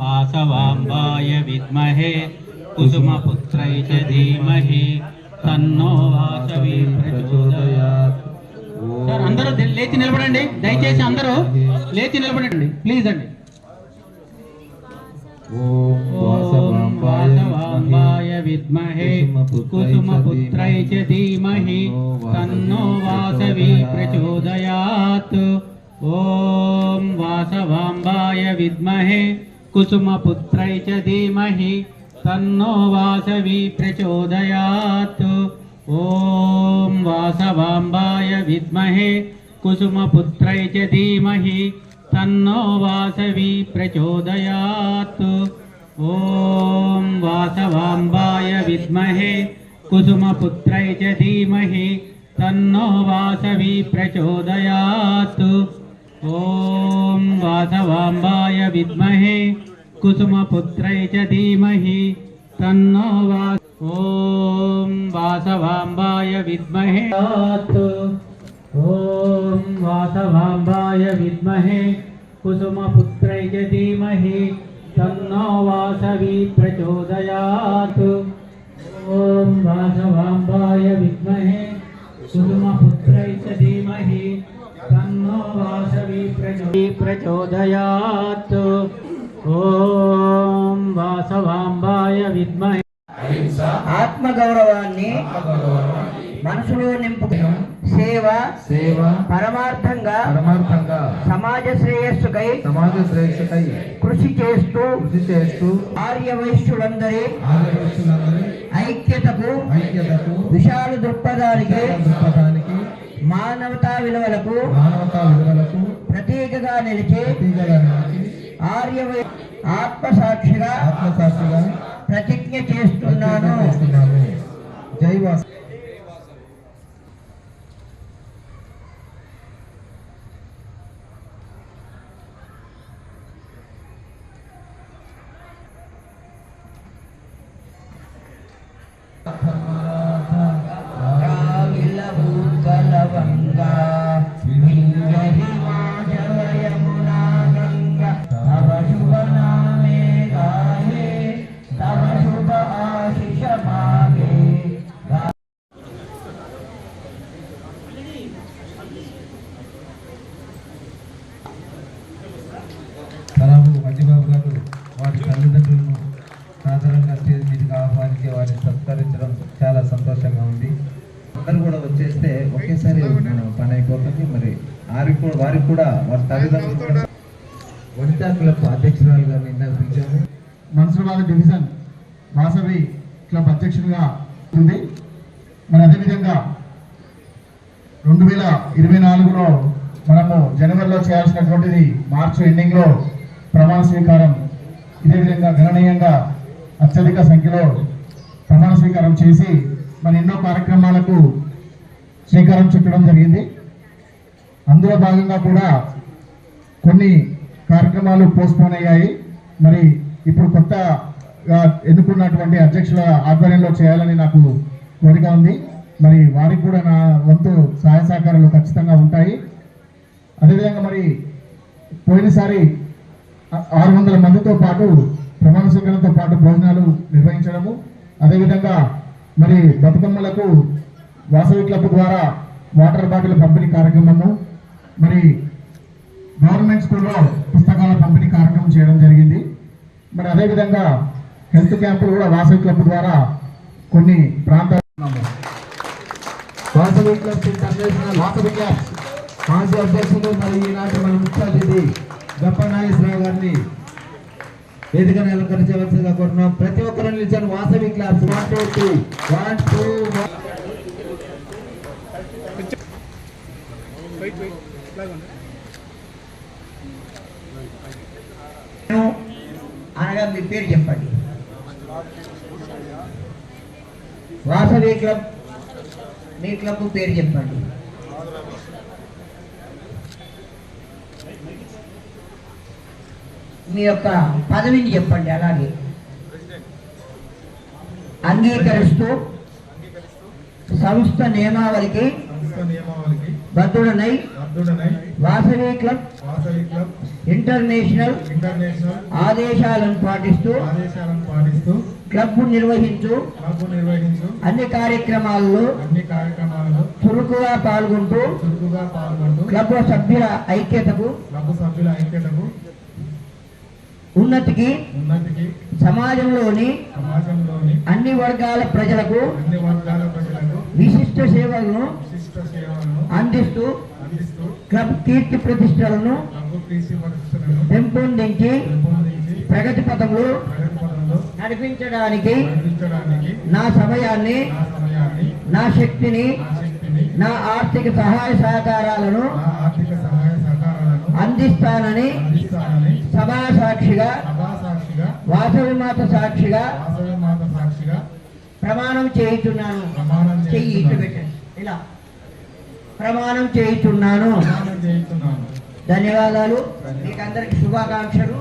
వాసవాంబాయ విద్మహే కుసుమపుత్రై చ ధీమహి తన్నో వాసవి ప్రచోదయాత్. సార్ అందరూ లేచి నిలబడండి, దయచేసి అందరూ లేచి నిలబడండి ప్లీజ్ అండి. ఓం వాసవాంబాయ విద్మహే కుసుమపుత్రై చ ధీమహి తన్నో వాసవి ప్రచోదయాత్. ఓం వాసవాంబాయ విద్మహే కుసుమపుత్రై చ ధీమహి తన్నో వాసవి ప్రచోదయాత్. ఓం వాసవాంబాయ విద్మహే కుసుమపుత్రై చ ధీమహి తన్నో వాసవి ప్రచోదయాత్. ఓం వాసవాంబాయ విద్మహే కుసుమపుత్రై చ ధీమహి తన్నో వాసవి ప్రచోదయాత్. ఓం వాసవాంబాయ విద్మహే కుసుమపుత్రై చ ధీమహి తన్నో ఓం వాసవాంబాయ విద్మహే. ఓం వాసవాంబాయ విద్మహే కుసుమపుత్రై చ ధీమహి తన్నో వాసవి ప్రచోదయాత్. ఓం వాసవాంబాయ విద్మహే కుసుమపుత్రై చ ధీమహి తన్నో వాసవి ప్రచోదయాత్. ఓం వాసవాంబాయ విద్మహే. ఆత్మగౌరవాన్ని మనసులో నింపు సేవ పరమార్థంగా సమాజ శ్రేయస్సుకై కృషి చేస్తూ ఆర్యవైశ్యులందరి ఐక్యతకు విశాల దృక్పథానికి మానవతా విలువలకు ప్రతీకగా నిలిచి ఆత్మసాక్షిగా ప్రతిజ్ఞ చేస్తున్నాను. జై వాసు. మధ్యబాబు గారు వారి తల్లిదండ్రులను సాధారణంగా స్టేజ్ మీదకి ఆహ్వానించి వారిని సత్కరించడం చాలా సంతోషంగా ఉంది. అందరూ కూడా వచ్చేస్తే ఒకేసారి మనం పని అయిపోతుంది. మరి వారికి కూడా వారి తల్లిదండ్రులు వనితా క్లబ్ అధ్యక్షురాలు గారిని నిన్న పిలిచాము. మన్సూరాబాద్ డివిజన్ వాసవి క్లబ్ అధ్యక్షుడిగా ఉంది. మరి అదేవిధంగా 2024లో మనము జనవరిలో చేయాల్సినటువంటిది మార్చి ఎండింగ్లో ప్రమాణ స్వీకారం ఇదే విధంగా గణనీయంగా అత్యధిక సంఖ్యలో ప్రమాణ స్వీకారం చేసి మరి ఎన్నో కార్యక్రమాలకు శ్రీకారం చుట్టడం జరిగింది. అందులో భాగంగా కూడా కొన్ని కార్యక్రమాలు పోస్ట్పోన్ అయ్యాయి. మరి ఇప్పుడు కొత్తగా ఎన్నుకున్నటువంటి అధ్యక్షుల ఆధ్వర్యంలో చేయాలని నాకు కోరిక ఉంది. మరి వారికి కూడా నా వంతు సహాయ సహకారాలు ఖచ్చితంగా ఉంటాయి. అదేవిధంగా మరి పోయినసారి 600 మందితో పాటు ప్రమాణ స్వీకారంతో పాటు భోజనాలు నిర్వహించడము, అదేవిధంగా మరి బతుకమ్మలకు వాసవి క్లబ్ ద్వారా వాటర్ బాటిల్ పంపిణీ కార్యక్రమము, మరి గవర్నమెంట్ స్కూల్లో పుస్తకాల పంపిణీ కార్యక్రమం చేయడం జరిగింది. మరి అదేవిధంగా హెల్త్ క్యాంపులు కూడా వాసవి క్లబ్ ద్వారా కొన్ని ప్రాంతాలు Vasavi club international Vasavi club మాజీ అధ్యక్షులు మరి ఈనాటి మన ముఖ్య అతిథి గప్ప నాగేశ్వరరావు గారిని వేదికను అలంకరించవలసిందిగా కోరుతున్నాం. ప్రతి ఒక్కరు నిలిచాను. వాసవి క్లబ్స్ 1 2 1 2 అనగా మీ పేరు చెప్పండి. వాసవి క్లబ్ మీ క్లబ్ పేరు చెప్పండి. మీ యొక్క పదవిని చెప్పండి. అలాగే అంగీకరిస్తూ సంస్థ నియమావళికి బద్ధుడనై బద్ధుడనై Vasavi club Vasavi club international international ఆదేశాలను పాటిస్తూ ఆదేశాలను పాటిస్తూ క్లబ్ నిర్వహించు అన్ని కార్యక్రమాల్లో చురుకుగా పాల్గొంటూ క్లబ్ సభ్యుల ఐక్యతకు ఉన్నతికి సమాజంలోని అన్ని వర్గాల ప్రజలకు విశిష్ట సేవలను అందిస్తూ క్లబ్ కీర్తి ప్రతిష్టలను పెంపొందించి ప్రగతి పథంలో నడిపించడానికి నా సమయాన్ని నా శక్తిని నా ఆర్థిక సహాయ సహకారాలను అందిస్తానని సభా సాక్షిగా వాసవి మాత సాక్షిగా ప్రమాణం చేయుచున్నాను. చెయ్యి ఇటు పెట్టండి. ఇలా ప్రమాణం చేయుచున్నాను. ధన్యవాదాలు. మీకు అందరికి శుభాకాంక్షలు.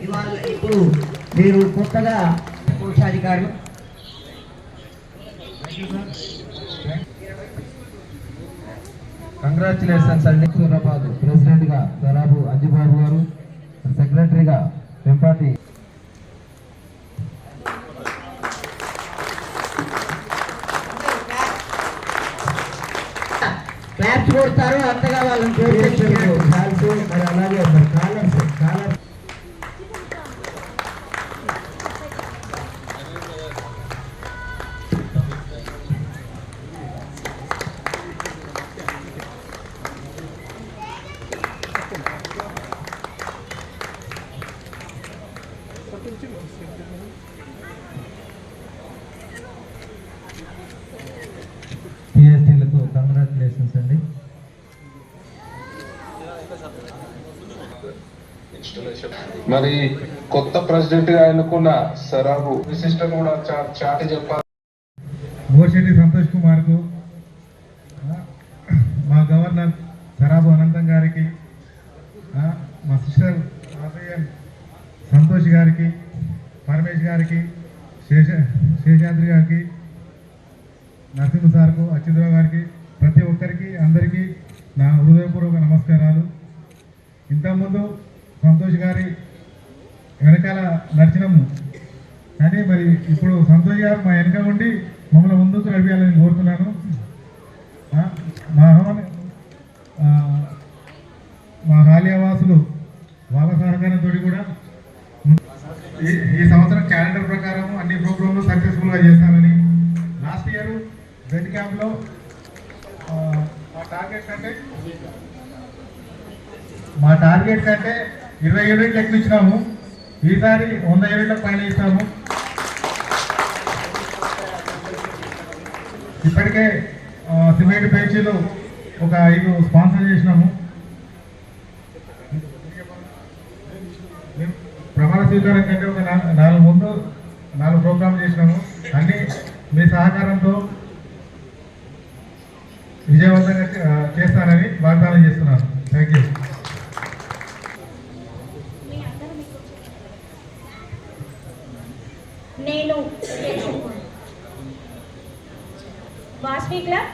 ఇవాళ ఇప్పుడు మీరు కొత్తగా కోశాధికారులు కంగ్రాచులేషన్స్ అండి. సూరాబాద్ ప్రెసిడెంట్ గా దరాబు అంజిబాబు గారు, సెక్రటరీగా వెంపాటి క్లాప్స్ కొడతారు. అంతగా వాళ్ళని మరి అలాగే మరి కాలర్స్ పిఎస్టీలకు కంగ్రాచులేషన్స్ అండి. మరి కొత్త ప్రెసిడెంట్ గా ఎన్నుకున్న సరాబు విశిష్టం కూడా చాటి చెప్పాలి. మోర్శెట్టి సంతోష్ కుమార్ కు, మా గవర్నర్ సరాబు అనంతం గారికి, మా సిస్టర్ సంతోష్ గారికి, పరమేష్ గారికి, శేషాద్రి గారికి, నరసింహ సార్కు, అచ్యుతరావు గారికి, ప్రతి ఒక్కరికి అందరికీ నా హృదయపూర్వక నమస్కారాలు. ఇంతకుముందు సంతోష్ గారి వెనకాల నడిచినాము, కానీ మరి ఇప్పుడు సంతోష్ గారు మా వెనక ఉండి మమ్మల్ని ముందుకు నడిపించాలని కోరుతున్నాను. మా హాలియావాసులు వాళ్ళ సహకారంతో కూడా ఈ సంవత్సరం క్యాలెండర్ ప్రకారం అన్ని ప్రోగ్రాంలు సక్సెస్ఫుల్గా చేస్తానని, లాస్ట్ ఇయర్ బెడ్ క్యాంప్లో మా టార్గెట్ కంటే 20 యూనిట్లు ఎక్కువ ఇచ్చినాము. ఈసారి 100 యూనిట్లకు పైన ఇస్తాము. ఇప్పటికే సిమెంట్ బెంచీలు ఒక 5 స్పాన్సర్ చేసినాము. ప్రమాణ స్వీకారం కంటే ఒక 4 ముందు 4 ప్రోగ్రాంలు చేసినాము. అన్నీ మీ సహకారంతో విజయవంతంగా చేస్తానని వాగ్దానం చేస్తున్నాను. Thank you. నేను వాసవి క్లబ్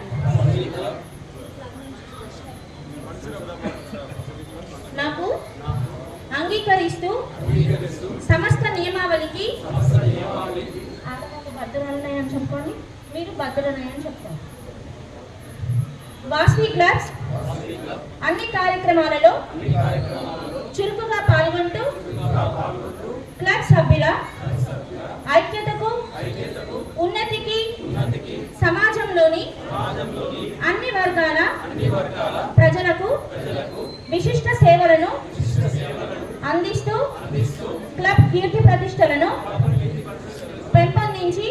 నాకు అంగీకరిస్తూ సమస్త నియమావళికి బద్దులన్నాయని చెప్పుకోండి, మీరు బద్దులన్నాయని చెప్తారు. వాసవి క్లబ్స్ అన్ని కార్యక్రమాలలో చురుకుగా పాల్గొంటూ క్లబ్ సభ్యుల ఐక్యతకు ఉన్నతికి సమాజంలోని అన్ని వర్గాల ప్రజలకు విశిష్ట సేవలను అందిస్తూ క్లబ్ కీర్తి ప్రతిష్టలను పెంపొందించి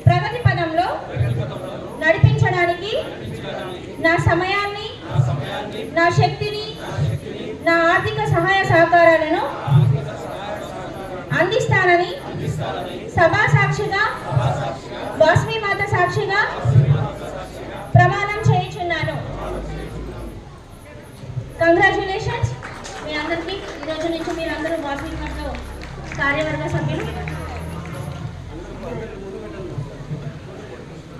ప్రగతి పదంలో నడిపించడానికి నా సమయాన్ని, నా శక్తిని, నా ఆర్థిక సహాయ సహకారాలను అందిస్తానని సభా సాక్షిగా, వాసవి మాత సాక్షిగా ప్రమాణం చేయించున్నాను. కంగ్రాచులేషన్స్ మీ అందరికీ. ఈరోజు నుంచి మీరందరూ వాసవి క్లబ్లో కార్యవర్గ సభ్యులు.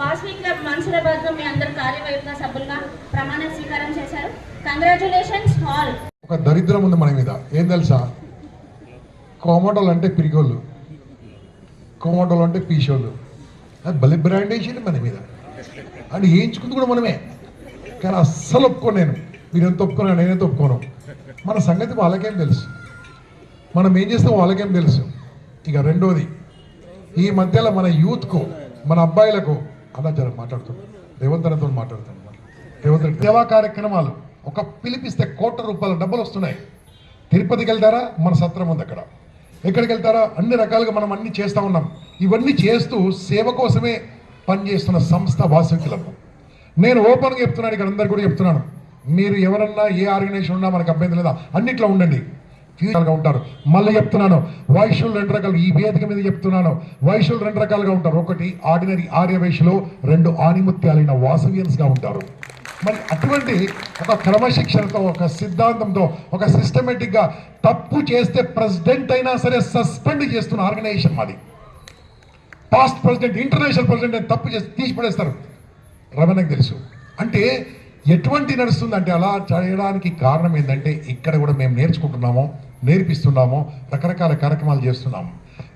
వాసవి క్లబ్ మన్సూరాబాద్లో మీ అందరూ కార్యవర్గ సభ్యులుగా ప్రమాణ స్వీకారం చేశారు. Congratulations all. ఒక దరిద్రం ఉంది మన మీద. ఏం తెలుసా? కోమటోళ్ళు అంటే పిరిగోళ్ళు, కోమటోళ్ళు అంటే పీషోళ్ళు. అది బలి బ్రాండ్ వేసింది మన మీద అని వేయించుకుంది కూడా మనమే. కానీ అస్సలు ఒప్పుకోను నేను. మీరు ఎంత ఒప్పుకున్నా నేనెంత ఒప్పుకోను. మన సంగతి వాళ్ళకేం తెలుసు, మనం ఏం చేస్తాం వాళ్ళకేం తెలుసు. ఇక రెండోది, ఈ మధ్యలో మన యూత్కు, మన అబ్బాయిలకు అలా జర మాట్లాడుతున్నాం, రేవంత్ రెడ్డితో మాట్లాడుతున్నాం. రేవంత్ రెడ్డి సేవా కార్యక్రమాలు ఒక పిలిపిస్తే ₹1,00,00,000 డబ్బులు వస్తున్నాయి. తిరుపతికి వెళ్తారా, మన సత్రం ఉంది అక్కడ. ఎక్కడికి వెళ్తారా, అన్ని రకాలుగా మనం అన్ని చేస్తూ ఉన్నాం. ఇవన్నీ చేస్తూ సేవ కోసమే పనిచేస్తున్న సంస్థ వాసవి క్లబ్. నేను ఓపెన్గా చెప్తున్నాను, ఇక్కడ అందరు కూడా చెప్తున్నాను, మీరు ఎవరన్నా ఏ ఆర్గనైజేషన్ ఉన్నా మనకు అభ్యంతరం లేదా, అన్నిట్లో ఉండండి, ఫ్యూజల్గా ఉంటారు. మళ్ళీ చెప్తున్నాను, వైశ్యులు 2 రకాలు, ఈ వేదిక మీద చెప్తున్నాను, వైశ్యులు 2 రకాలుగా ఉంటారు. ఒకటి ఆర్డినరీ ఆర్యవైశ్యులు, 2 ఆనిముత్యాలైన వాసవియన్స్గా ఉంటారు. మరి అటువంటి ఒక క్రమశిక్షణతో, ఒక సిద్ధాంతంతో, ఒక సిస్టమేటిక్గా తప్పు చేస్తే ప్రెసిడెంట్ అయినా సరే సస్పెండ్ చేస్తున్న ఆర్గనైజేషన్ మాది. పాస్ట్ ప్రెసిడెంట్, ఇంటర్నేషనల్ ప్రెసిడెంట్ తప్పు చేసి తీసి పడేస్తారు, రమణకు తెలుసు. అంటే ఎటువంటి నడుస్తుంది అంటే, అలా చేయడానికి కారణం ఏంటంటే ఇక్కడ కూడా మేము నేర్చుకుంటున్నాము, నేర్పిస్తున్నాము, రకరకాల కార్యక్రమాలు చేస్తున్నాము.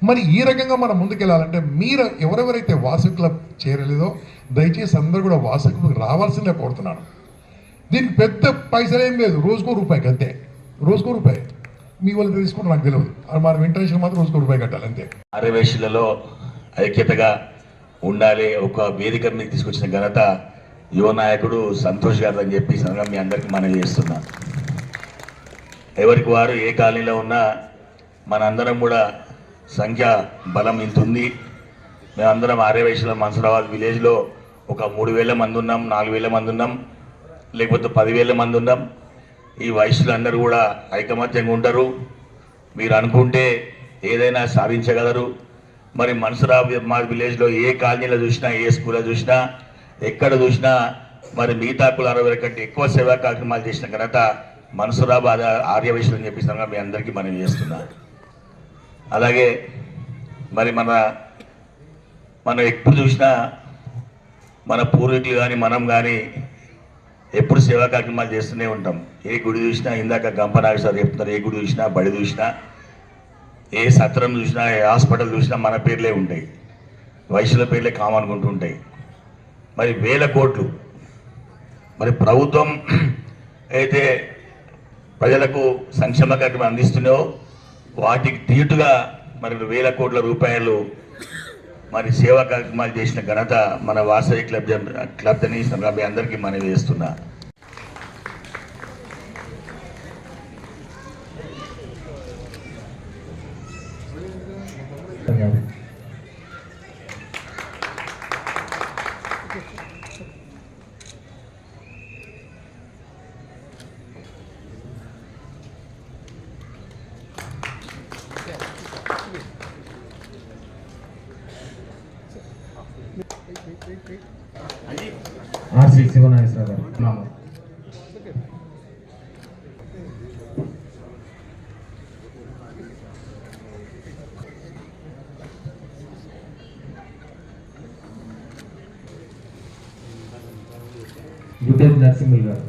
మరి ఈ రకంగా మనం ముందుకెళ్ళాలంటే మీరు ఎవరెవరైతే వాసవి క్లబ్ చేరలేదో దయచేసి అందరూ కూడా వాసవి క్లబ్కి రావాల్సిందే కోరుతున్నాను. దీనికి పెద్ద పైసలు ఏం లేదు, రోజుకో రూపాయికి అంతే, రోజుకో రూపాయి. మీ వాళ్ళు తీసుకుంటే నాకు తెలియదు, మన ఇంటర్నేషనల్ మాత్రం రోజుకో రూపాయి కట్టాలి అంతే. ఆర్యవైశ్యులలో ఐక్యతగా ఉండాలి ఒక వేదిక మీద తీసుకొచ్చిన ఘనత యువ నాయకుడు సంతోష్ గారు అని చెప్పి సందర్భంగా మీ అందరికీ మనవి చేస్తున్నా. ఎవరికి వారు ఏ కాలనీలో ఉన్నా మనందరం కూడా సంఖ్య బలం ఇంత ఉంది. మేమందరం ఆర్యవైశ్యుల మన్సూరాబాద్ విలేజ్లో ఒక 3,000 మంది ఉన్నాం, 4,000 మంది ఉన్నాం, లేకపోతే 10,000 మంది ఉన్నాం. ఈ వైశ్యులందరూ కూడా ఐకమత్యంగా ఉంటారు. మీరు అనుకుంటే ఏదైనా సాధించగలరు. మరి మన్సూరాబాద్ విలేజ్లో ఏ కాలనీలో చూసినా, ఏ స్కూల్లో చూసినా, ఎక్కడ చూసినా మరి మిగతా కులాల కంటే ఎక్కువ సేవా కార్యక్రమాలు చేసిన ఘనత మన్సూరాబాద్ ఆర్యవైశ్యులు అని చెప్పి మీ అందరికీ మనం చేస్తున్నా. అలాగే మరి మనం ఎప్పుడు చూసినా మన పూర్వీకులు కానీ మనం కానీ ఎప్పుడు సేవా కార్యక్రమాలు చేస్తూనే ఉంటాం. ఏ గుడి చూసినా, ఇందాక గంపనాగ సార్ చెప్తున్నారు, ఏ గుడి చూసినా, బడి చూసినా, ఏ సత్రం చూసినా, ఏ హాస్పిటల్ చూసినా మన పేర్లే ఉంటాయి, వైశ్యుల పేర్లే కామన్ ఉంటుంటాయి. మరి 1,000 కోట్లు మరి ప్రభుత్వం అయితే ప్రజలకు సంక్షేమ కార్యక్రమం అందిస్తున్నాయో వాటికి తీటుగా మరి 1,000 కోట్ల రూపాయలు మరి సేవా కార్యక్రమాలు చేసిన ఘనత మన వాసవి క్లబ్ అని మీ అందరికీ మనవి చేస్తున్నా. ఆర్సి శివనాగేశ్వర గారు నామం. గుడ్డేటి నరసింహులు గారు.